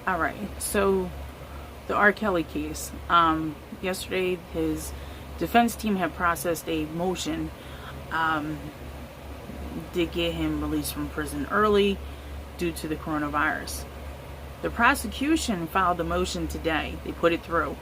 All right, so the R. Kelly case. Yesterday, his defense team had processed a motion to get him released from prison early due to the coronavirus. The prosecution filed a motion today. They put it through.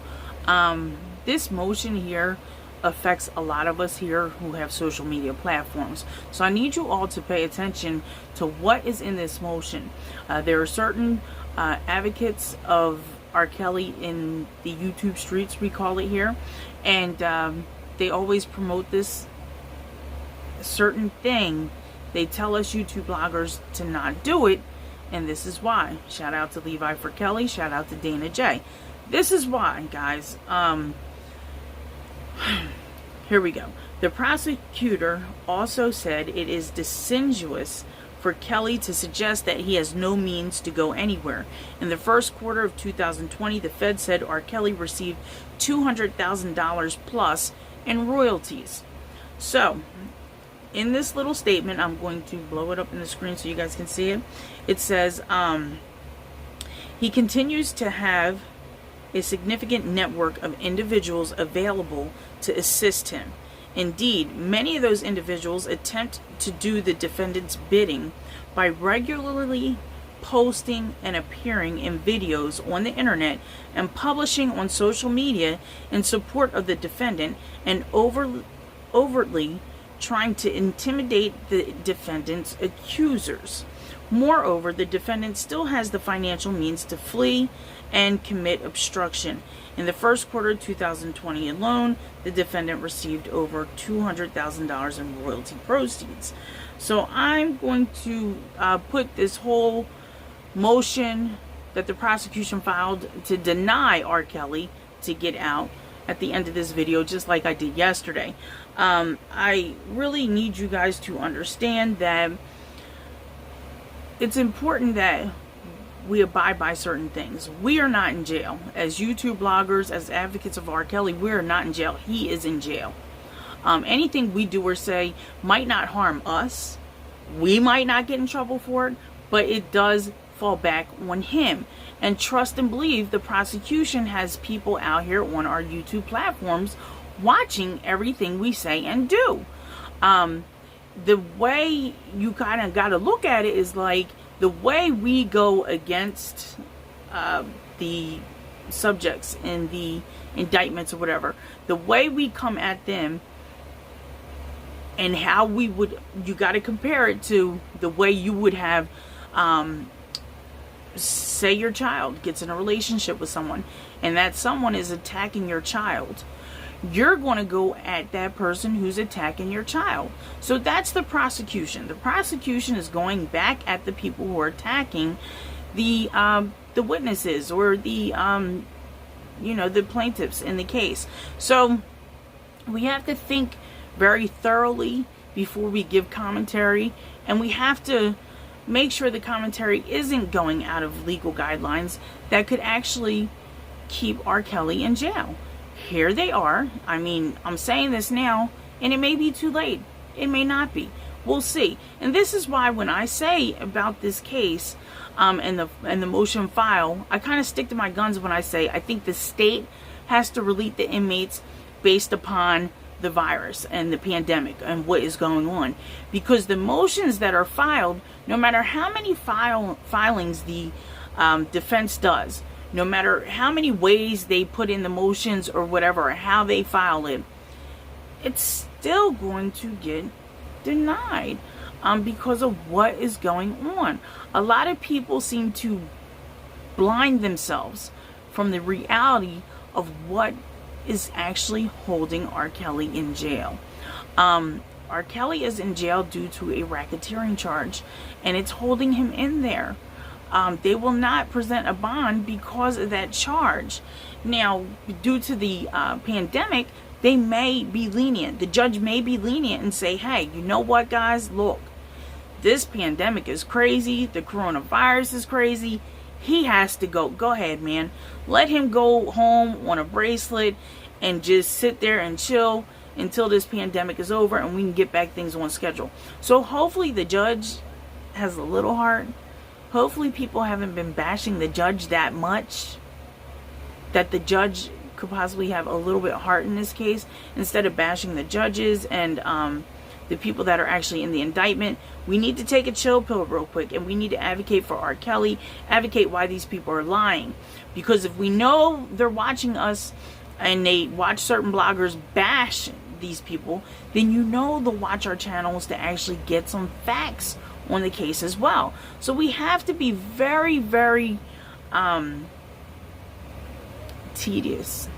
This motion here affects a lot of us here who have social media platforms. So I need you all to pay attention to what is in this motion. There are certain advocates of R. Kelly in the YouTube streets, we call it here, and they always promote this certain thing. They tell us YouTube bloggers to not do it, and this is why. Shout out to Levi for Kelly, shout out to Dana J. This is why, guys. Here we go. The prosecutor also said it is disingenuous for Kelly to suggest that he has no means to go anywhere. In the first quarter of 2020, the Fed said R. Kelly received $200,000 plus in royalties. So, in this little statement, I'm going to blow it up in the screen so you guys can see it. It says, he continues to have a significant network of individuals available to assist him. Indeed, many of those individuals attempt to do the defendant's bidding by regularly posting and appearing in videos on the internet and publishing on social media in support of the defendant and overtly trying to intimidate the defendant's accusers. Moreover, the defendant still has the financial means to flee and commit obstruction. In the first quarter of 2020 alone, the defendant received over $200,000 in royalty proceeds. So I'm going to put this whole motion that the prosecution filed to deny R. Kelly to get out at the end of this video, just like I did yesterday. I really need you guys to understand that it's important that we abide by certain things. We are not in jail. As YouTube bloggers, as advocates of R. Kelly, we are not in jail. He is in jail. Anything we do or say might not harm us. We might not get in trouble for it, but it does fall back on him. And trust and believe the prosecution has people out here on our YouTube platforms watching everything we say and do. The way you kind of got to look at it is like the way we go against the subjects in the indictments or whatever, the way we come at them and how we would, you got to compare it to the way you would have, say your child gets in a relationship with someone and that someone is attacking your child. You're going to go at that person who's attacking your child. So that's the prosecution. The prosecution is going back at the people who are attacking the witnesses or the the plaintiffs in the case. So we have to think very thoroughly before we give commentary, and we have to make sure the commentary isn't going out of legal guidelines that could actually keep R. Kelly in jail. Here they are. I mean, I'm saying this now, and it may be too late. It may not be. We'll see. And this is why when I say about this case and the motion file, I kind of stick to my guns when I say I think the state has to release the inmates based upon the virus and the pandemic and what is going on. Because the motions that are filed, no matter how many filings the defense does, no matter how many ways they put in the motions or whatever, or how they file it, it's still going to get denied because of what is going on. A lot of people seem to blind themselves from the reality of what is actually holding R. Kelly in jail. R. Kelly is in jail due to a racketeering charge, and it's holding him in there. They will not present a bond because of that charge. Now, due to the pandemic, they may be lenient. The judge may be lenient and say, hey, you know what, guys? Look, this pandemic is crazy. The coronavirus is crazy. He has to go. Go ahead, man. Let him go home on a bracelet and just sit there and chill until this pandemic is over and we can get back things on schedule. So hopefully the judge has a little heart. Hopefully people haven't been bashing the judge that much that the judge could possibly have a little bit of heart in this case, instead of bashing the judges and the people that are actually in the indictment. We need to take a chill pill real quick, and we need to advocate for R. Kelly, advocate why these people are lying. Because if we know they're watching us and they watch certain bloggers bash these people, then you know they'll watch our channels to actually get some facts on the case as well. So we have to be very, very tedious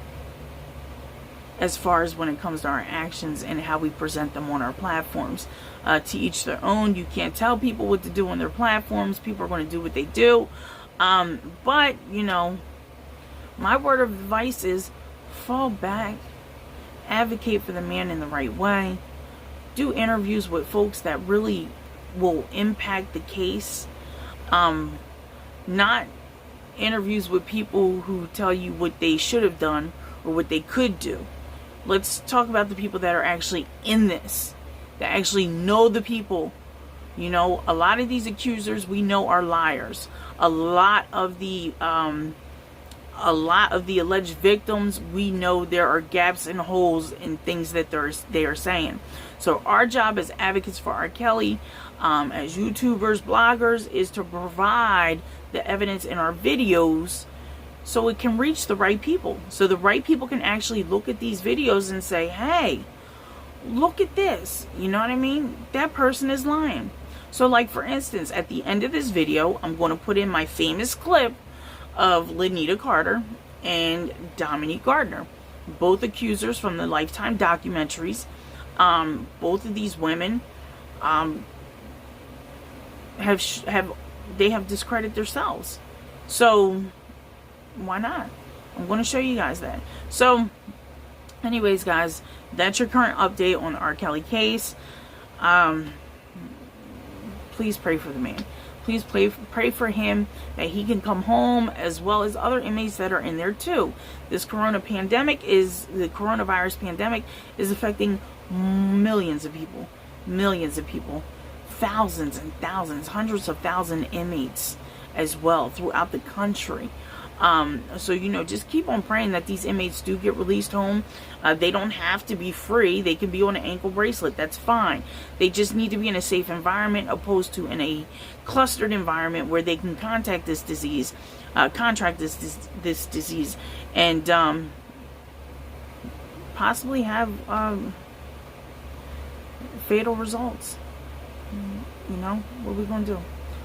as far as when it comes to our actions and how we present them on our platforms. To each their own. You can't tell people what to do on their platforms. People are going to do what they do. But, you know, my word of advice is fall back, advocate for the man in the right way, do interviews with folks that really will impact the case, not interviews with people who tell you what they should have done or what they could do. Let's talk about the people that are actually in this, that actually know the people. You know, a lot of these accusers we know are liars. A lot of the alleged victims, we know there are gaps and holes in things that they are saying. So our job as advocates for R. Kelly, as YouTubers, bloggers, is to provide the evidence in our videos so it can reach the right people. So the right people can actually look at these videos and say, hey, look at this. You know what I mean? That person is lying. So like, for instance, at the end of this video, I'm going to put in my famous clip of Lenita Carter and Dominique Gardner, both accusers from the Lifetime documentaries. Both of these women have discredited themselves. So why not? I'm going to show you guys that. So anyways, guys, that's your current update on the R. Kelly case. Please pray for the man. Please pray for him that he can come home, as well as other inmates that are in there too. This the coronavirus pandemic is affecting millions of people, thousands and thousands, hundreds of thousands inmates as well throughout the country. So, you know, just keep on praying that these inmates do get released home. They don't have to be free. They can be on an ankle bracelet. That's fine. They just need to be in a safe environment, opposed to in a clustered environment where they can contract this disease, and possibly have fatal results. You know, what are we going to do?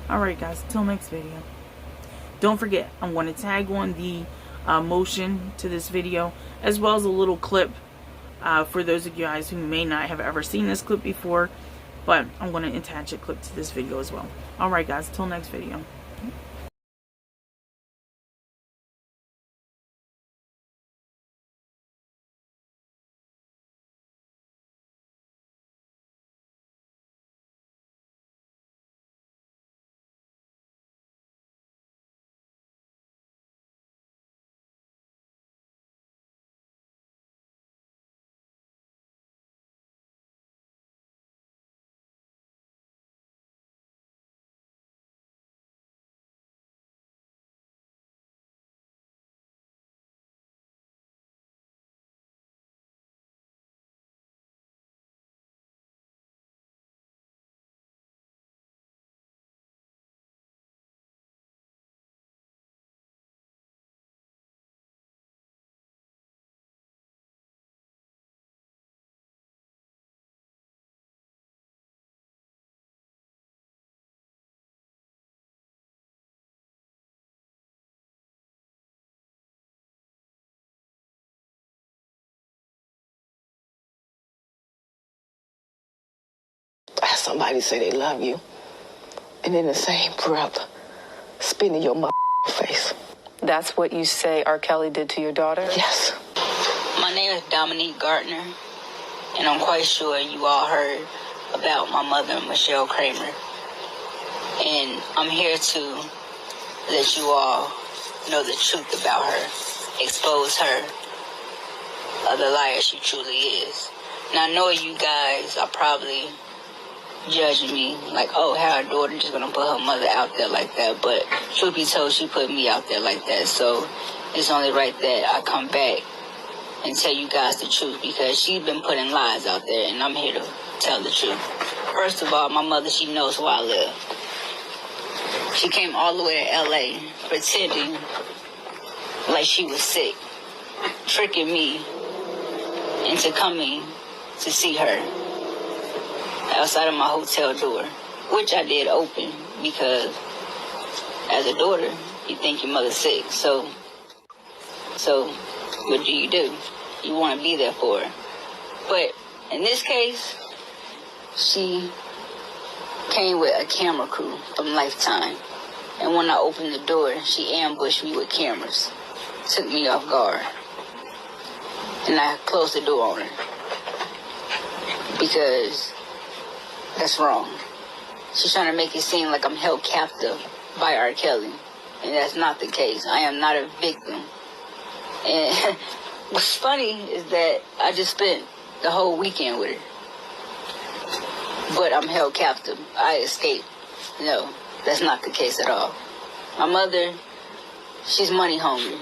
Alright, guys, till next video. Don't forget, I'm going to tag on the motion to this video, as well as a little clip for those of you guys who may not have ever seen this clip before. But I'm going to attach a clip to this video as well. Alright, guys, till next video. Somebody say they love you, and in the same breath, spit in your face. That's what you say R. Kelly did to your daughter? Yes. My name is Dominique Gardner, and I'm quite sure you all heard about my mother, Michelle Kramer. And I'm here to let you all know the truth about her, expose her of the liar she truly is. Now, I know you guys are probably judging me, like, oh, how her daughter just gonna put her mother out there like that. But truth be told, she put me out there like that. So it's only right that I come back and tell you guys the truth, because she's been putting lies out there, and I'm here to tell the truth. First of all, my mother, she knows where I live. She came all the way to L.A. pretending like she was sick, tricking me into coming to see her outside of my hotel door, which I did open, because as a daughter, you think your mother's sick. So what do? You want to be there for her. But in this case, she came with a camera crew from Lifetime. And when I opened the door, she ambushed me with cameras, took me off guard. And I closed the door on her, because that's wrong. She's trying to make it seem like I'm held captive by R. Kelly, and that's not the case. I am not a victim. And what's funny is that I just spent the whole weekend with her, but I'm held captive. I escaped. No, that's not the case at all. My mother, she's money hungry.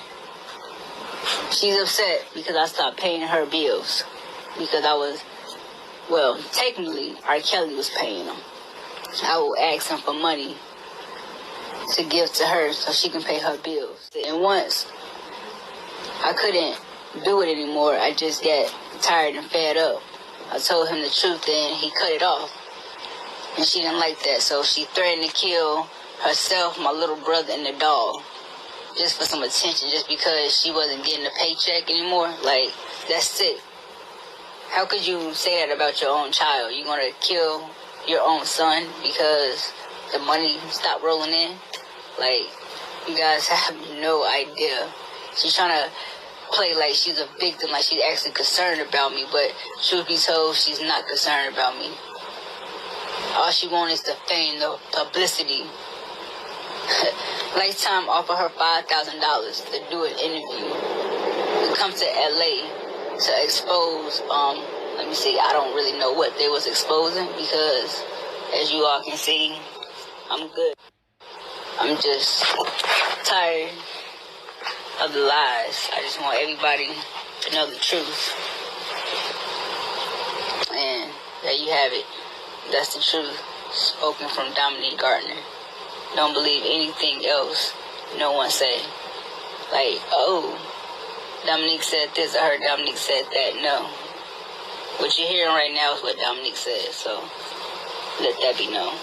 She's upset because I stopped paying her bills, because technically, R. Kelly was paying them. I will ask him for money to give to her so she can pay her bills. And once I couldn't do it anymore, I just got tired and fed up. I told him the truth, and he cut it off. And she didn't like that, so she threatened to kill herself, my little brother, and the dog, just for some attention, just because she wasn't getting a paycheck anymore. Like, that's sick. How could you say that about your own child? You gonna kill your own son because the money stopped rolling in? Like, you guys have no idea. She's trying to play like she's a victim, like she's actually concerned about me, but truth be told, she's not concerned about me. All she wants is the fame, the publicity. Lifetime offered her $5,000 to do an interview, to come to LA to expose, I don't really know what they was exposing, because as you all can see, I'm good. I'm just tired of the lies. I just want everybody to know the truth. And there you have it. That's the truth, spoken from Dominique Gardner. Don't believe anything else no one say. Like, oh, Dominique said this, I heard Dominique said that. No. What you're hearing right now is what Dominique said, so let that be known.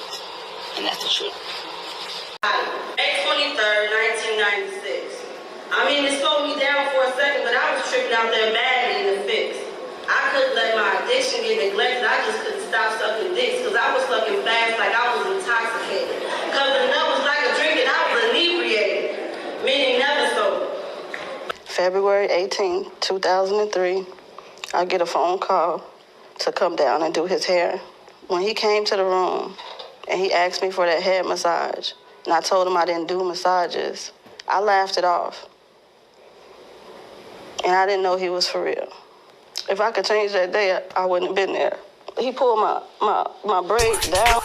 And that's the truth. May 23rd, 1996. I mean, it slowed me down for a second, but I was tripping out there badly in the fix. I couldn't let my addiction get neglected. I just couldn't stop sucking dicks, because I was sucking fast like I was intoxicated. Because the nut was like a drink and I was inebriated, meaning never sober. February 18, 2003, I get a phone call to come down and do his hair. When he came to the room and he asked me for that head massage, and I told him I didn't do massages, I laughed it off. And I didn't know he was for real. If I could change that day, I wouldn't have been there. He pulled my braids down.